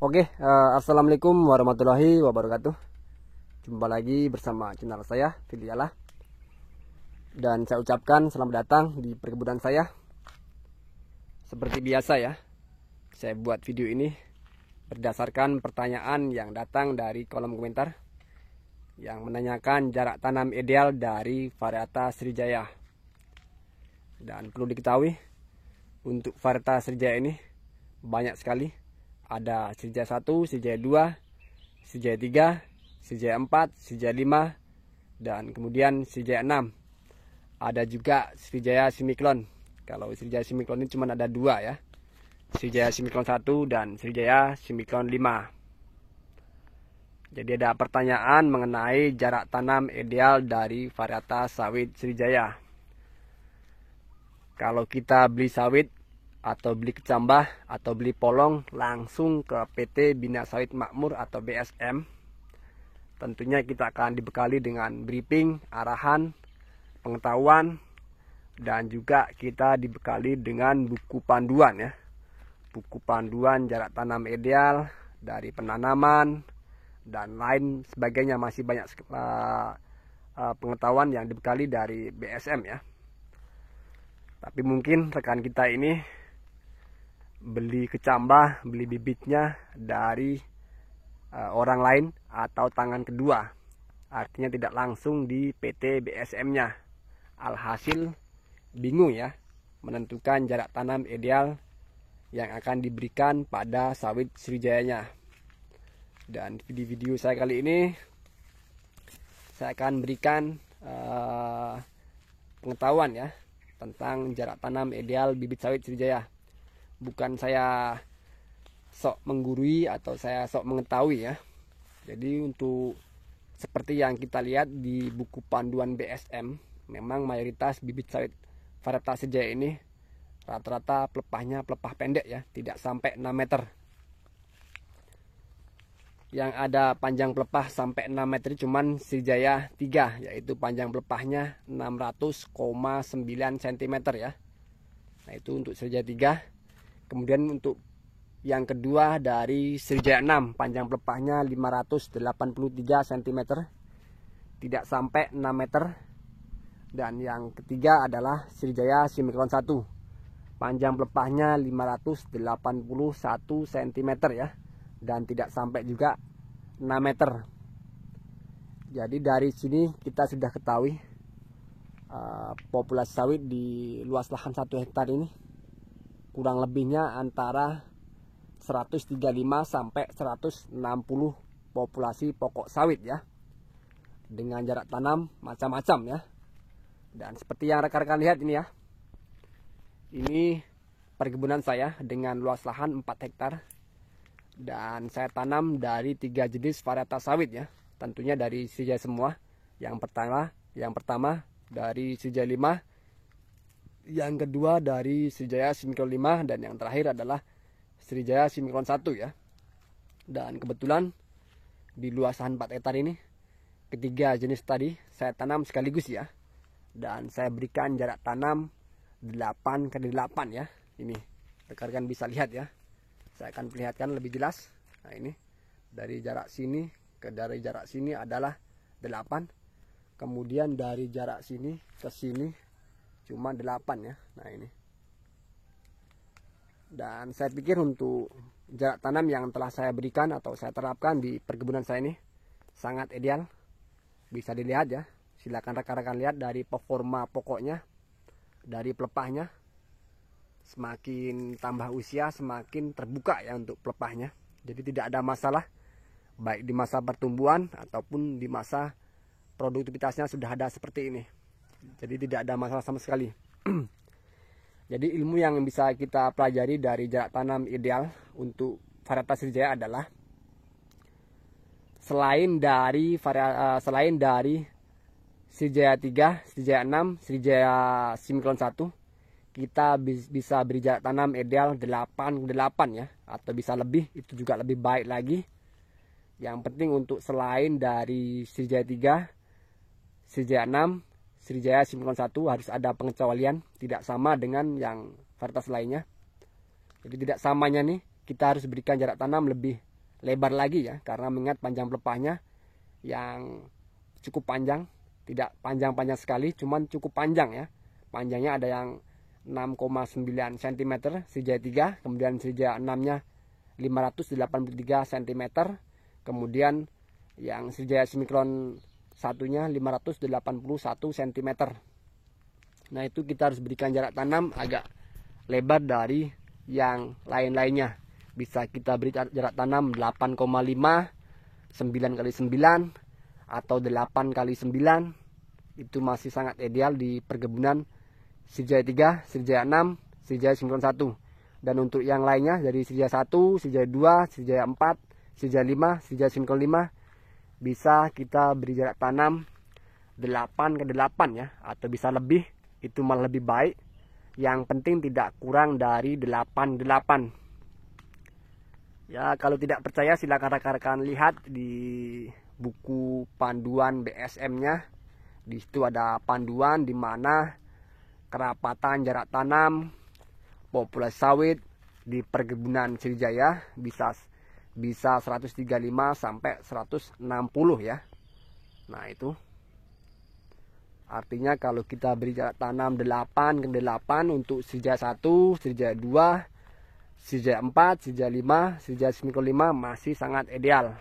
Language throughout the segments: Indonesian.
Assalamualaikum warahmatullahi wabarakatuh. Jumpa lagi bersama channel saya, Fidialah. Dan saya ucapkan selamat datang di perkebunan saya. Seperti biasa ya, saya buat video ini berdasarkan pertanyaan yang datang dari kolom komentar yang menanyakan jarak tanam ideal dari varietas Srijaya. Dan perlu diketahui, untuk varietas Srijaya ini banyak sekali. Ada Srijaya 1, Srijaya 2, Srijaya 3, Srijaya 4, Srijaya 5, dan kemudian Srijaya 6. Ada juga Srijaya Simiklon. Kalau Srijaya Simiklon ini cuma ada 2 ya. Srijaya Simiklon 1 dan Srijaya Simiklon 5. Jadi ada pertanyaan mengenai jarak tanam ideal dari varietas sawit Srijaya. Kalau kita beli sawit atau beli kecambah atau beli polong langsung ke PT Bina Sawit Makmur atau BSM, tentunya kita akan dibekali dengan briefing, arahan, pengetahuan, dan juga kita dibekali dengan buku panduan ya. Buku panduan jarak tanam ideal dari penanaman dan lain sebagainya, masih banyak pengetahuan yang dibekali dari BSM ya. Tapi mungkin rekan kita ini beli kecambah, beli bibitnya dari orang lain atau tangan kedua, artinya tidak langsung di PT BSM-nya. Alhasil bingung ya menentukan jarak tanam ideal yang akan diberikan pada sawit Srijayanya. Dan di video saya kali ini saya akan berikan pengetahuan ya tentang jarak tanam ideal bibit sawit Srijaya. Bukan saya sok menggurui atau saya sok mengetahui ya. Jadi untuk seperti yang kita lihat di buku panduan BSM, memang mayoritas bibit sawit varietas Srijaya ini rata-rata pelepahnya pelepah pendek ya, tidak sampai 6 meter. Yang ada panjang pelepah sampai 6 meter cuman Srijaya 3, yaitu panjang pelepahnya 600,9 cm ya. Nah itu untuk Srijaya 3. Kemudian untuk yang kedua dari Srijaya 6, panjang pelepahnya 583 cm, tidak sampai 6 meter. Dan yang ketiga adalah Srijaya Simiklon 1, panjang pelepahnya 581 cm ya, dan tidak sampai juga 6 meter. Jadi dari sini kita sudah ketahui populasi sawit di luas lahan 1 hektar ini kurang lebihnya antara 135 sampai 160 populasi pokok sawit ya, dengan jarak tanam macam-macam ya. Dan seperti yang rekan-rekan lihat ini ya, ini perkebunan saya dengan luas lahan 4 hektar, dan saya tanam dari 3 jenis varietas sawit ya, tentunya dari Srijaya semua. Yang pertama dari Srijaya 5, yang kedua dari Srijaya Simiklon 5, dan yang terakhir adalah Srijaya Simiklon 1 ya. Dan kebetulan di luas lahan 4 hektar ini ketiga jenis tadi saya tanam sekaligus ya. Dan saya berikan jarak tanam 8x8 ya. Ini rekan-rekan bisa lihat ya. Saya akan perlihatkan lebih jelas. Nah ini dari jarak sini ke dari jarak sini adalah 8. Kemudian dari jarak sini ke sini cuma 8 ya. Nah ini. Dan saya pikir untuk jarak tanam yang telah saya berikan atau saya terapkan di perkebunan saya ini sangat ideal. Bisa dilihat ya. Silakan rekan-rekan lihat dari performa pokoknya, dari pelepahnya. Semakin tambah usia semakin terbuka ya untuk pelepahnya. Jadi tidak ada masalah baik di masa pertumbuhan ataupun di masa produktivitasnya sudah ada seperti ini. Jadi tidak ada masalah sama sekali. Jadi ilmu yang bisa kita pelajari dari jarak tanam ideal untuk varietas Srijaya adalah selain dari Srijaya 3, Srijaya 6, Srijaya Simiklon 1, kita bisa beri jarak tanam ideal 8x8 ya, atau bisa lebih, itu juga lebih baik lagi. Yang penting untuk selain dari Srijaya 3, Srijaya 6, Srijaya Simiklon 1 harus ada pengecualian, tidak sama dengan yang varietas lainnya. Jadi tidak samanya nih, kita harus berikan jarak tanam lebih lebar lagi ya, karena mengingat panjang pelepahnya yang cukup panjang, tidak panjang-panjang sekali, cuman cukup panjang ya. Panjangnya ada yang 6,9 cm Sriwijaya 3, kemudian Sriwijaya 6-nya 583 cm, kemudian yang Sriwijaya Simikron 1-nya 581 cm. Nah, itu kita harus berikan jarak tanam agak lebar dari yang lain-lainnya. Bisa kita beri jarak tanam 8,5, 9x9, atau 8x9. Itu masih sangat ideal di perkebunan Sriwijaya 3, Sriwijaya 6, Sriwijaya Simikron 1. Dan untuk yang lainnya dari Sriwijaya 1, Sriwijaya 2, Sriwijaya 4, Sriwijaya 5, Sriwijaya Simikron 5, bisa kita beri jarak tanam 8x8 ya, atau bisa lebih, itu malah lebih baik. Yang penting tidak kurang dari 8x8. Ya, kalau tidak percaya silakan rekan-rekan lihat di buku panduan BSM-nya. Di situ ada panduan di mana kerapatan jarak tanam populasi sawit di perkebunan Sriwijaya bisa 135 sampai 160 ya. Nah, itu artinya kalau kita beri jarak tanam 8x8 untuk Sriwijaya 1, Sriwijaya 2, Sriwijaya 4, Sriwijaya 5, Sriwijaya Simikron 5 masih sangat ideal.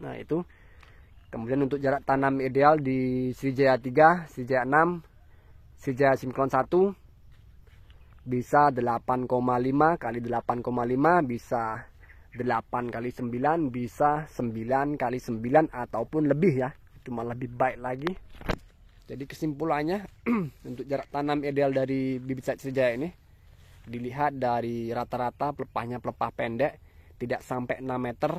Nah, itu. Kemudian untuk jarak tanam ideal di Sriwijaya 3, Sriwijaya 6, Sriwijaya Simikron 1 bisa 8,5 kali 8,5, bisa 8x9, bisa 9x9 ataupun lebih ya. Itu malah lebih baik lagi. Jadi kesimpulannya untuk jarak tanam ideal dari bibit sawit Sriwijaya ini dilihat dari rata-rata pelepahnya pelepah pendek, tidak sampai 6 meter.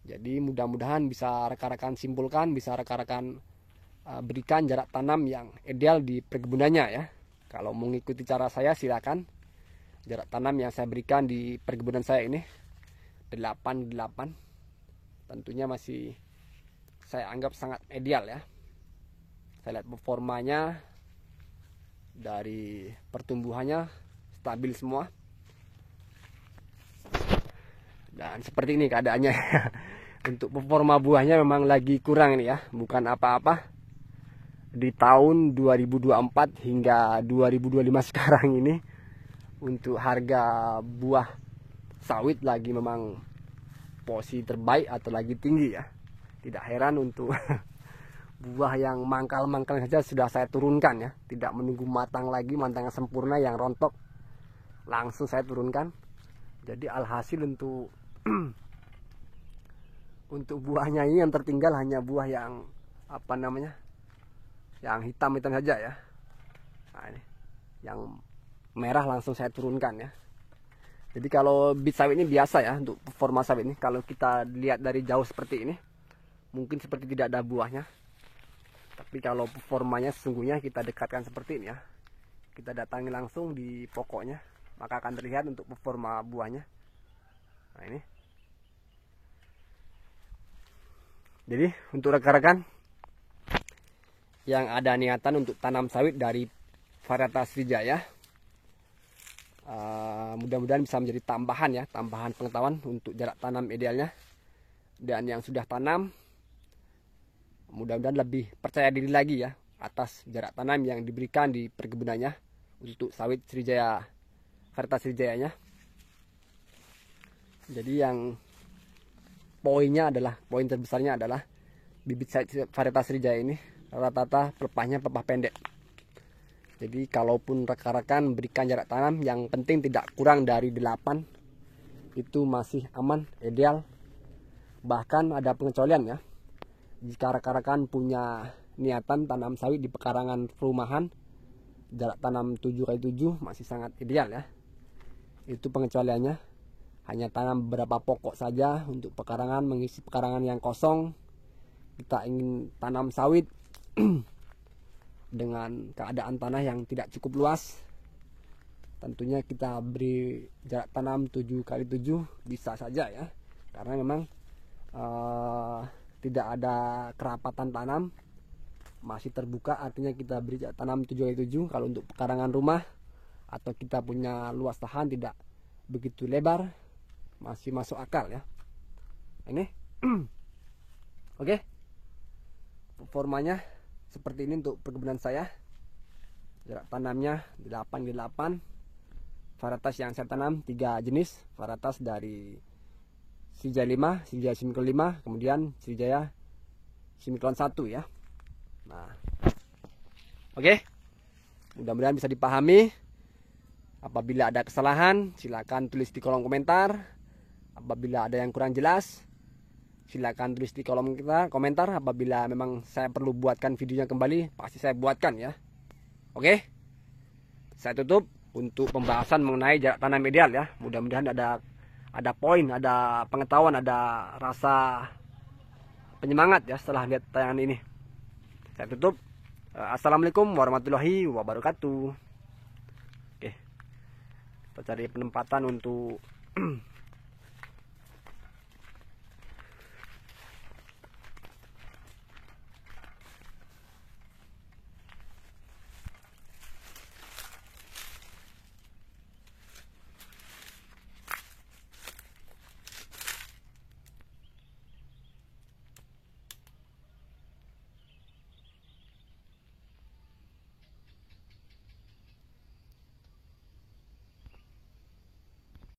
Jadi mudah-mudahan bisa rekan-rekan simpulkan, bisa rekan-rekan berikan jarak tanam yang ideal di perkebunannya ya. Kalau mengikuti cara saya silakan. Jarak tanam yang saya berikan di perkebunan saya ini 8x8 tentunya masih saya anggap sangat ideal ya. Saya lihat performanya dari pertumbuhannya stabil semua. Dan seperti ini keadaannya. Untuk performa buahnya memang lagi kurang ini ya, bukan apa-apa. Di tahun 2024 hingga 2025 sekarang ini, untuk harga buah sawit lagi memang posisi terbaik atau lagi tinggi ya. Tidak heran untuk buah yang mangkal-mangkal saja sudah saya turunkan ya. Tidak menunggu matang lagi, matang yang sempurna yang rontok, langsung saya turunkan. Jadi alhasil untuk untuk buahnya ini yang tertinggal hanya buah yang apa namanya, yang hitam-hitam saja ya. Nah, ini yang merah langsung saya turunkan ya. Jadi kalau bibit sawit ini biasa ya untuk performa sawit ini. Kalau kita lihat dari jauh seperti ini, mungkin seperti tidak ada buahnya. Tapi kalau performanya sesungguhnya kita dekatkan seperti ini ya, kita datangi langsung di pokoknya, maka akan terlihat untuk performa buahnya. Nah, ini. Jadi untuk rekan-rekan yang ada niatan untuk tanam sawit dari varietas Sriwijaya, mudah-mudahan bisa menjadi tambahan ya, tambahan pengetahuan untuk jarak tanam idealnya. Dan yang sudah tanam, mudah-mudahan lebih percaya diri lagi ya atas jarak tanam yang diberikan di perkebunannya untuk sawit Sriwijaya, varietas Sriwijayanya. Jadi yang poin terbesarnya adalah bibit sawit varietas Sriwijaya ini rata-rata pelepahnya pelepah pendek. Jadi kalaupun rekan-rekan berikan jarak tanam, yang penting tidak kurang dari 8, itu masih aman, ideal. Bahkan ada pengecualian ya. Jika rekan-rekan punya niatan tanam sawit di pekarangan perumahan, jarak tanam 7x7 masih sangat ideal ya. Itu pengecualiannya. Hanya tanam beberapa pokok saja untuk pekarangan, mengisi pekarangan yang kosong. Kita ingin tanam sawit dengan keadaan tanah yang tidak cukup luas, tentunya kita beri jarak tanam 7x7 bisa saja ya. Karena memang tidak ada kerapatan tanam, masih terbuka, artinya kita beri jarak tanam 7x7. Kalau untuk pekarangan rumah atau kita punya luas lahan tidak begitu lebar, masih masuk akal ya. Ini oke, performanya seperti ini untuk perkebunan saya. Jarak tanamnya 8x8. Varietas yang saya tanam 3 jenis. Varietas dari Sriwijaya 5, Sriwijaya Simikon 5, kemudian Sriwijaya Simikon 1 ya. Nah, oke, mudah-mudahan bisa dipahami. Apabila ada kesalahan, silakan tulis di kolom komentar. Apabila ada yang kurang jelas, silakan tulis di kolom komentar. Apabila memang saya perlu buatkan videonya kembali, pasti saya buatkan ya. Oke, saya tutup untuk pembahasan mengenai jarak tanam ideal ya. Mudah-mudahan ada poin, ada pengetahuan, ada rasa penyemangat ya setelah lihat tayangan ini. Saya tutup. Assalamualaikum warahmatullahi wabarakatuh. Oke, kita cari penempatan untuk